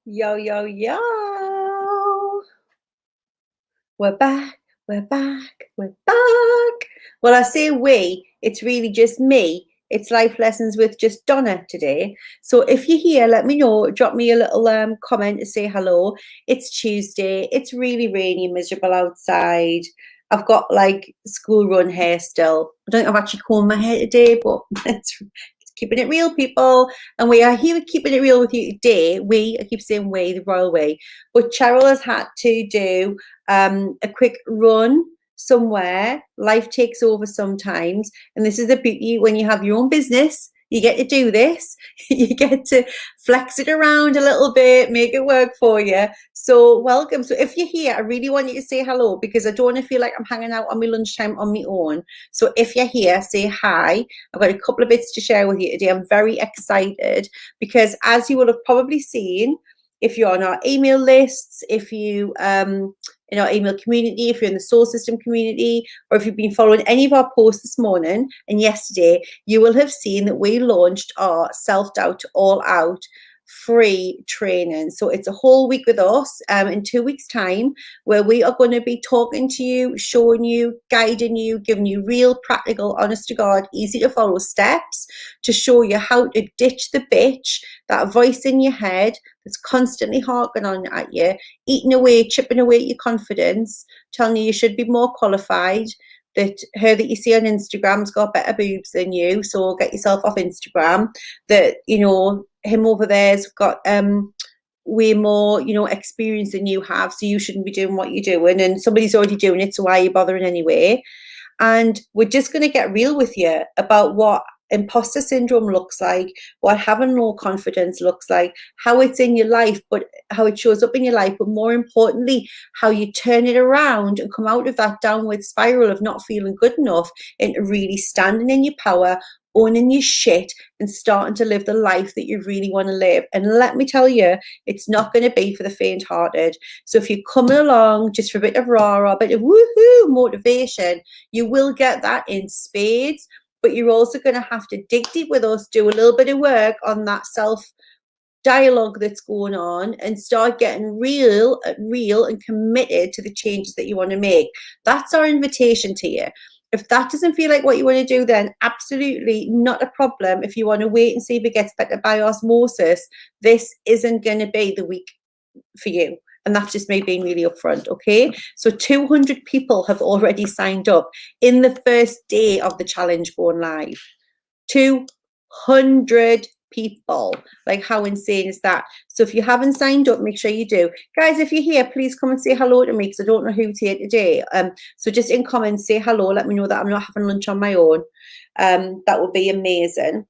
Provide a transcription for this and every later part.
Yo, yo, yo. We're back, we're back, we're back. Well, I say we, it's really just me. It's life lessons with just Donna today. So if you're here, let me know. Drop me a little comment to say hello. It's Tuesday. It's really rainy and miserable outside. I've got like school run hair still. I don't think I've actually combed my hair today, but it's keeping it real, people. And we are here keeping it real with you today. I keep saying we, the royal way. But Cheryl has had to do a quick run somewhere. Life takes over sometimes. And this is the beauty when you have your own business. You get to do this. You get to flex it around a little bit, make it work for you. So welcome. So if you're here, I really want you to say hello because I don't want to feel like I'm hanging out on my lunchtime on my own. So if you're here, say hi. I've got a couple of bits to share with you today. I'm very excited because as you will have probably seen, if you're on our email lists, if you in our email community, if you're in the soul system community, or if you've been following any of our posts this morning and yesterday, you will have seen that we launched our self-doubt all out free training. So it's a whole week with us in 2 weeks time where we are going to be talking to you, showing you, guiding you, giving you real practical, honest to God, easy to follow steps to show you how to ditch the bitch, that voice in your head that's constantly harking on at you, eating away, chipping away at your confidence, telling you should be more qualified, that her that you see on Instagram's got better boobs than you, so get yourself off Instagram, that, him over there's got way more, experience than you have, so you shouldn't be doing what you're doing, and somebody's already doing it, so why are you bothering anyway? And we're just going to get real with you about what imposter syndrome looks like, what having low confidence looks like, how it's in your life, but how it shows up in your life, but more importantly, how you turn it around and come out of that downward spiral of not feeling good enough into really standing in your power, owning your shit, and starting to live the life that you really want to live. And let me tell you, it's not going to be for the faint-hearted. So if you're coming along just for a bit of rah-rah, a bit of woohoo motivation, you will get that in spades. But you're also going to have to dig deep with us, do a little bit of work on that self dialogue that's going on, and start getting real and committed to the changes that you want to make. That's our invitation to you. If that doesn't feel like what you want to do, then absolutely not a problem. If you want to wait and see if it gets better by osmosis, this isn't going to be the week for you. And that's just me being really upfront, okay? So 200 people have already signed up in the first day of the challenge going live. 200 people. Like, how insane is that? So if you haven't signed up, make sure you do. Guys, if you're here, please come and say hello to me because I don't know who's here today. So just in comments, say hello. Let me know that I'm not having lunch on my own. That would be amazing.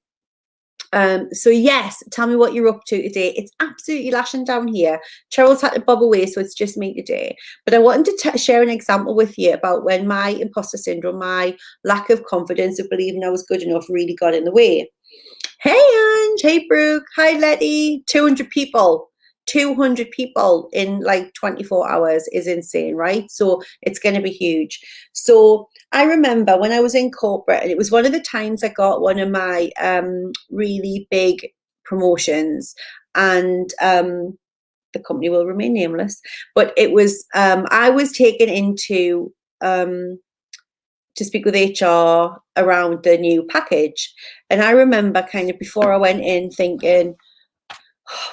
So yes, tell me what you're up to today. It's absolutely lashing down here. Cheryl's had to bob away, so it's just me today. But I wanted to share an example with you about when my imposter syndrome, my lack of confidence of believing I was good enough really got in the way. Hey Ange, hey Brooke, hi Letty. 200 people. 200 people in like 24 hours is insane, right? So it's going to be huge. So I remember when I was in corporate, and it was one of the times I got one of my really big promotions, and the company will remain nameless, but it was I was taken into to speak with HR around the new package. And I remember kind of before I went in thinking,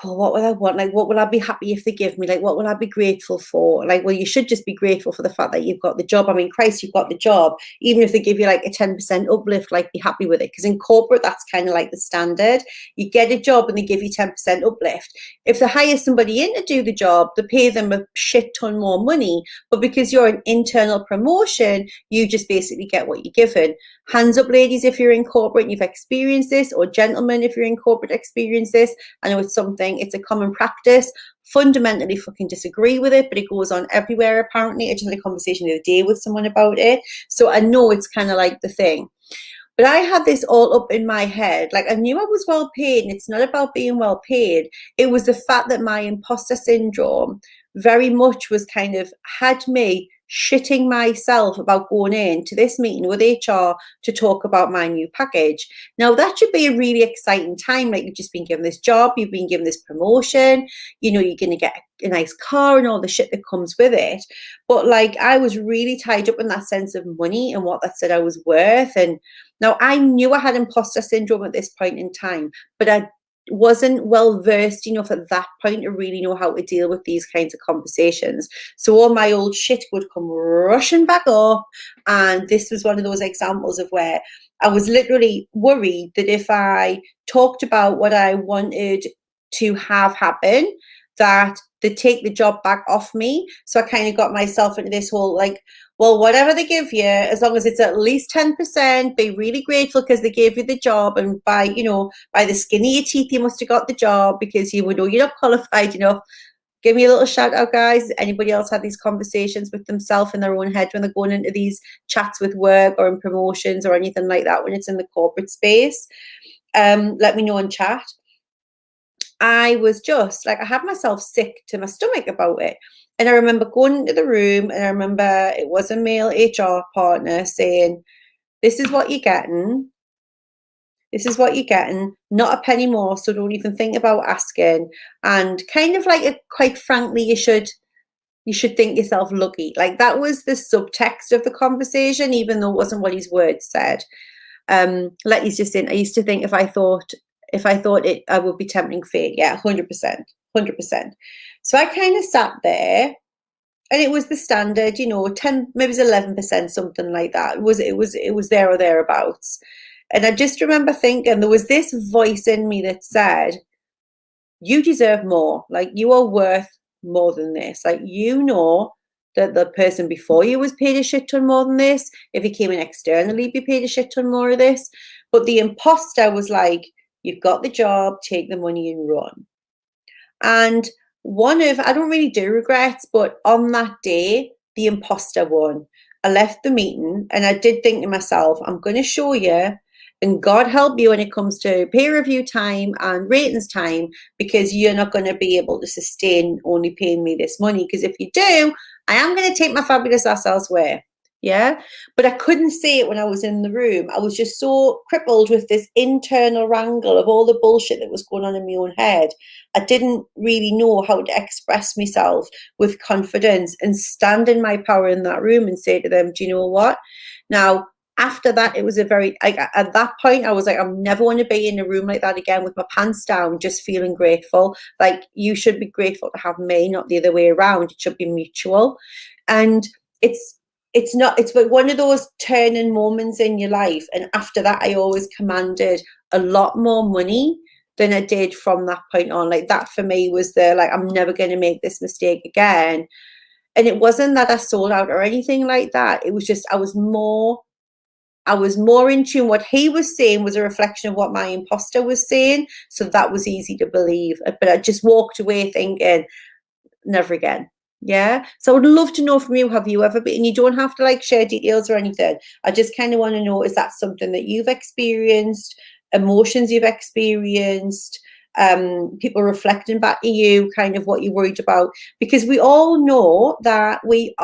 well, what will I want? Like, what will I be happy if they give me? Like, what will I be grateful for? Like, well, you should just be grateful for the fact that you've got the job. I mean, Christ, you've got the job. Even if they give you like a 10% uplift, like, be happy with it. Because in corporate, that's kind of like the standard. You get a job and they give you 10% uplift. If they hire somebody in to do the job, they pay them a shit ton more money. But because you're an internal promotion, you just basically get what you're given. Hands up, ladies, if you're in corporate and you've experienced this, or gentlemen, if you're in corporate, experience this. I know it's a common practice. Fundamentally fucking disagree with it, but it goes on everywhere apparently. I just had a conversation the other day with someone about it. So I know it's kind of like the thing. But I had this all up in my head. Like, I knew I was well paid, and it's not about being well paid. It was the fact that my imposter syndrome very much was kind of had me shitting myself about going into this meeting with HR to talk about my new package. Now that should be a really exciting time. Like, you've just been given this job, you've been given this promotion, you know, you're going to get a nice car and all the shit that comes with it. But like, I was really tied up in that sense of money and what that said I was worth. And now I knew I had imposter syndrome at this point in time, but I wasn't well versed enough at that point to really know how to deal with these kinds of conversations. So all my old shit would come rushing back up. And this was one of those examples of where I was literally worried that if I talked about what I wanted to have happen, that they'd take the job back off me. So I kind of got myself into this whole like, well, whatever they give you, as long as it's at least 10%, be really grateful because they gave you the job. And by, you know, by the skin of your teeth, you must have got the job because you would know you're not qualified enough. Give me a little shout out, guys. Anybody else had these conversations with themselves in their own head when they're going into these chats with work or in promotions or anything like that when it's in the corporate space? Let me know in chat. I was just like, I had myself sick to my stomach about it. And I remember going into the room and I remember it was a male HR partner saying, this is what you're getting. This is what you're getting, not a penny more. So don't even think about asking. And kind of like, quite frankly, you should think yourself lucky. Like, that was the subtext of the conversation, even though it wasn't what his words said. Like he's just saying, I used to think if I thought it, I would be tempting fate. Yeah, 100%. So I kind of sat there, and it was the standard, you know, 10, maybe it was 11%, something like that. It was there or thereabouts. And I just remember thinking there was this voice in me that said, you deserve more. Like, you are worth more than this. Like, you know that the person before you was paid a shit ton more than this. If he came in externally, he'd be paid a shit ton more of this. But the imposter was like, you've got the job, take the money and run. And I don't really do regrets, but on that day, the imposter won. I left the meeting and I did think to myself, I'm going to show you, and God help you when it comes to peer review time and ratings time, because you're not going to be able to sustain only paying me this money. Because if you do, I am going to take my fabulous ass elsewhere. Yeah. But I couldn't say it when I was in the room. I was just so crippled with this internal wrangle of all the bullshit that was going on in my own head. I didn't really know how to express myself with confidence and stand in my power in that room and say to them, do you know what? Now, after that, it was at that point, I was like, I'm never going to be in a room like that again with my pants down, just feeling grateful. Like, you should be grateful to have me, not the other way around. It should be mutual. And it's like one of those turning moments in your life. And after that, I always commanded a lot more money than I did from that point on. Like, that for me was I'm never going to make this mistake again. And it wasn't that I sold out or anything like that. It was just, I was more in tune. What he was saying was a reflection of what my imposter was saying. So that was easy to believe. But I just walked away thinking, never again. Yeah. So I would love to know from you, have you ever been, and you don't have to like share details or anything. I just kind of want to know, is that something that you've experienced, emotions you've experienced, people reflecting back to you, kind of what you're worried about? Because we all know that we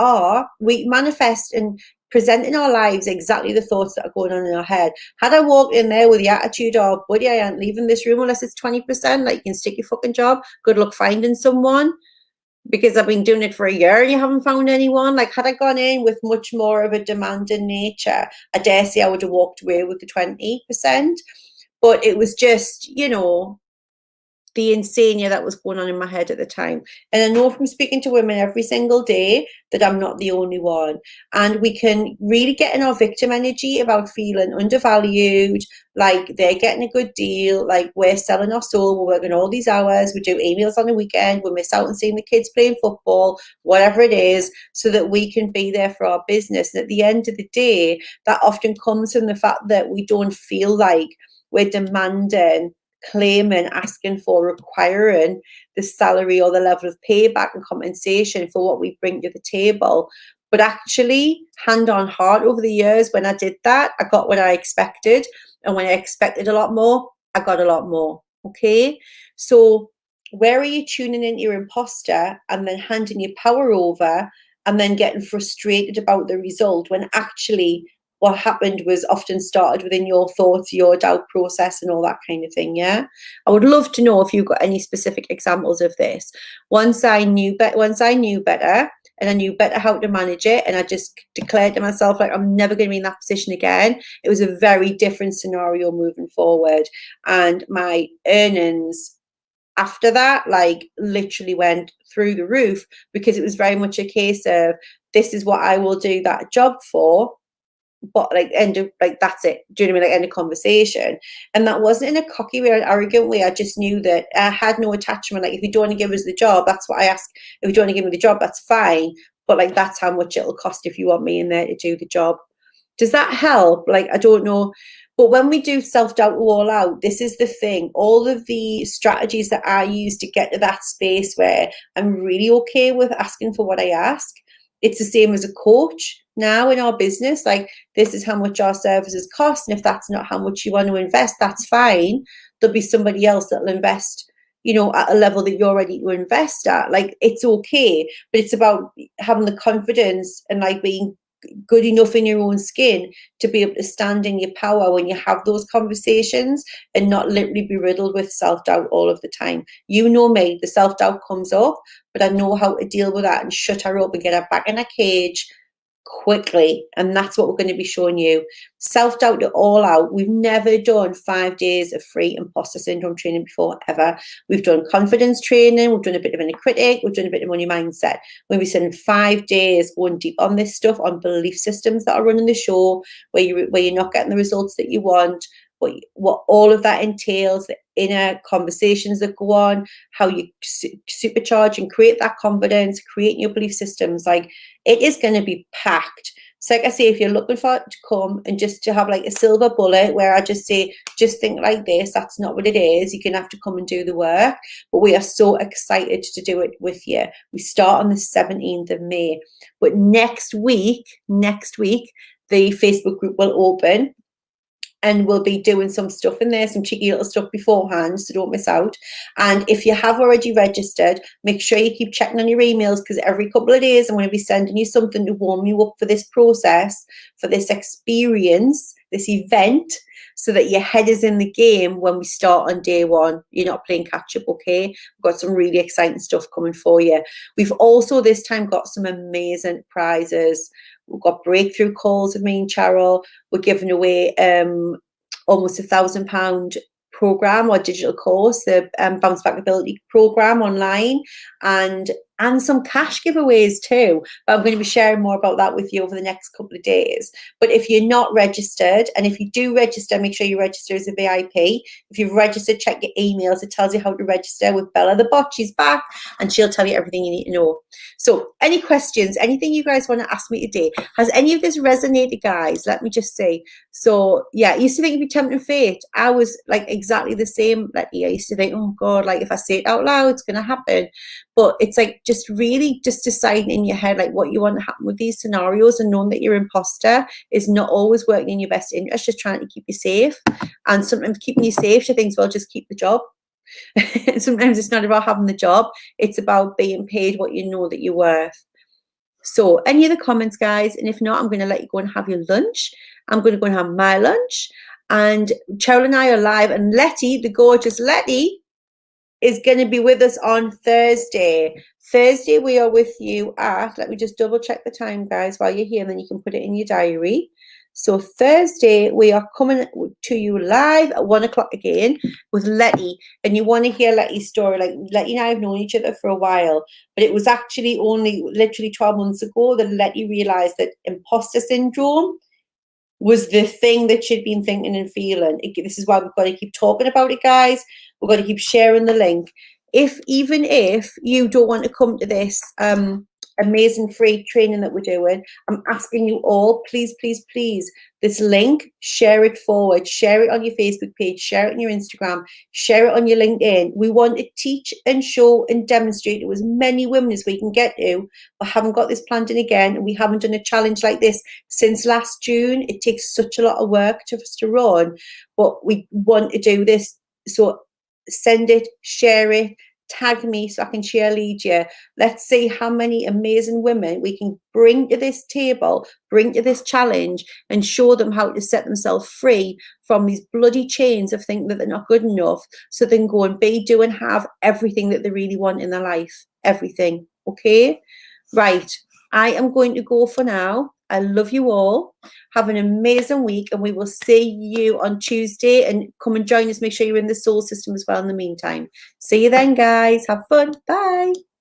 manifest and present in our lives exactly the thoughts that are going on in our head. Had I walked in there with the attitude of, buddy, I ain't leaving this room unless it's 20%, like, you can stick your fucking job, good luck finding someone, because I've been doing it for a year and you haven't found anyone. Like, had I gone in with much more of a demanding nature, I dare say I would have walked away with the 20%. But it was just, you know, the insania that was going on in my head at the time. And I know from speaking to women every single day that I'm not the only one. And we can really get in our victim energy about feeling undervalued, like they're getting a good deal, like we're selling our soul, we're working all these hours, we do emails on the weekend, we miss out on seeing the kids playing football, whatever it is, so that we can be there for our business. And at the end of the day, that often comes from the fact that we don't feel like we're demanding, claiming, asking for, requiring the salary or the level of payback and compensation for what we bring to the table. But actually, hand on heart, over the years, when I did that, I got what I expected. And when I expected a lot more, I got a lot more. Okay. So where are you tuning into your imposter and then handing your power over and then getting frustrated about the result when actually what happened was often started within your thoughts, your doubt process, and all that kind of thing. Yeah, I would love to know if you've got any specific examples of this. Once I knew better, and I knew better how to manage it, and I just declared to myself, like, I'm never going to be in that position again. It was a very different scenario moving forward, and my earnings after that, like, literally went through the roof, because it was very much a case of, this is what I will do that job for, but like, end of, like, that's it. Do you know what I mean? Like, end of conversation. And that wasn't in a cocky way or an arrogant way. I just knew that I had no attachment. Like, if you don't want to give us the job, that's what I ask. If you don't want to give me the job, that's fine. But like, that's how much it'll cost if you want me in there to do the job. Does that help? Like, I don't know. But when we do self-doubt all out, this is the thing. All of the strategies that I use to get to that space where I'm really okay with asking for what I ask, it's the same as a coach now in our business. Like, this is how much our services cost. And if that's not how much you want to invest, that's fine. There'll be somebody else that'll invest, you know, at a level that you're ready to invest at. Like, it's okay. But it's about having the confidence and like being good enough in your own skin to be able to stand in your power when you have those conversations and not literally be riddled with self-doubt all of the time. You know me, the self-doubt comes up, but I know how to deal with that and shut her up and get her back in a cage quickly. And that's what we're going to be showing you. Self-doubt it all out. We've never done 5 days of free imposter syndrome training before, ever. We've done confidence training, we've done a bit of inner critic, we've done a bit of money mindset. We'll be spending 5 days going deep on this stuff, on belief systems that are running the show, where you're not getting the results that you want, what all of that entails, the inner conversations that go on, how you supercharge and create that confidence, creating your belief systems. Like, it is going to be packed. So like I say, if you're looking for it to come and just to have like a silver bullet where I just say, just think like this, that's not what it is. You're going to have to come and do the work. But we are so excited to do it with you. We start on the 17th of May. But next week, the Facebook group will open. And we'll be doing some stuff in there, some cheeky little stuff beforehand, so don't miss out. And if you have already registered, make sure you keep checking on your emails, because every couple of days I'm going to be sending you something to warm you up for this process, for this experience, this event, so that your head is in the game when we start on day one. You're not playing catch up, okay? We've got some really exciting stuff coming for you. We've also this time got some amazing prizes. We've got breakthrough calls with me and Cheryl. We're giving away almost £1,000 program or digital course, the Bounce Back Ability program online, and some cash giveaways too. But I'm going to be sharing more about that with you over the next couple of days. But if you're not registered, and if you do register, make sure you register as a VIP. If you've registered, check your emails. It tells you how to register with Bella the bot. She's back and she'll tell you everything you need to know. So any questions, anything you guys want to ask me today? Has any of this resonated, guys? Let me just say. So yeah, I used to think it'd be tempting fate. I was like exactly the same. Like, I used to think, oh God, like if I say it out loud, it's going to happen. But it's like just really just deciding in your head like what you want to happen with these scenarios, and knowing that your imposter is not always working in your best interest, just trying to keep you safe. And sometimes keeping you safe, she thinks, well, just keep the job. Sometimes it's not about having the job, it's about being paid what you know that you're worth. So any other comments, guys? And if not, I'm going to let you go and have your lunch. I'm going to go and have my lunch. And Cheryl and I are live, and Letty, the gorgeous Letty, is going to be with us on Thursday. Thursday, we are with you at, let me just double check the time, guys, while you're here, and then you can put it in your diary. So Thursday, we are coming to you live at 1 o'clock again with Letty. And you want to hear Letty's story. Like, Letty and I have known each other for a while, but it was actually only literally 12 months ago that Letty realized that imposter syndrome was the thing that she'd been thinking and feeling. This is why we've got to keep talking about it, guys. We've got to keep sharing the link. Even if you don't want to come to this amazing free training that we're doing, I'm asking you all, please, please, please, this link, share it forward, share it on your Facebook page, share it on your Instagram, share it on your LinkedIn. We want to teach and show and demonstrate to as many women as we can get to. We haven't got this planned in again, and we haven't done a challenge like this since last June. It takes such a lot of work for us to run, but we want to do this. So send it, share it, tag me so I can cheerlead you. Let's see how many amazing women we can bring to this table, bring to this challenge, and show them how to set themselves free from these bloody chains of thinking that they're not good enough, so they can go and be, do, and have everything that they really want in their life. Everything. Okay? Right. I am going to go for now. I love you all. Have an amazing week, and we will see you on Tuesday. And come and join us. Make sure you're in the soul system as well in the meantime. See you then, guys. Have fun. Bye.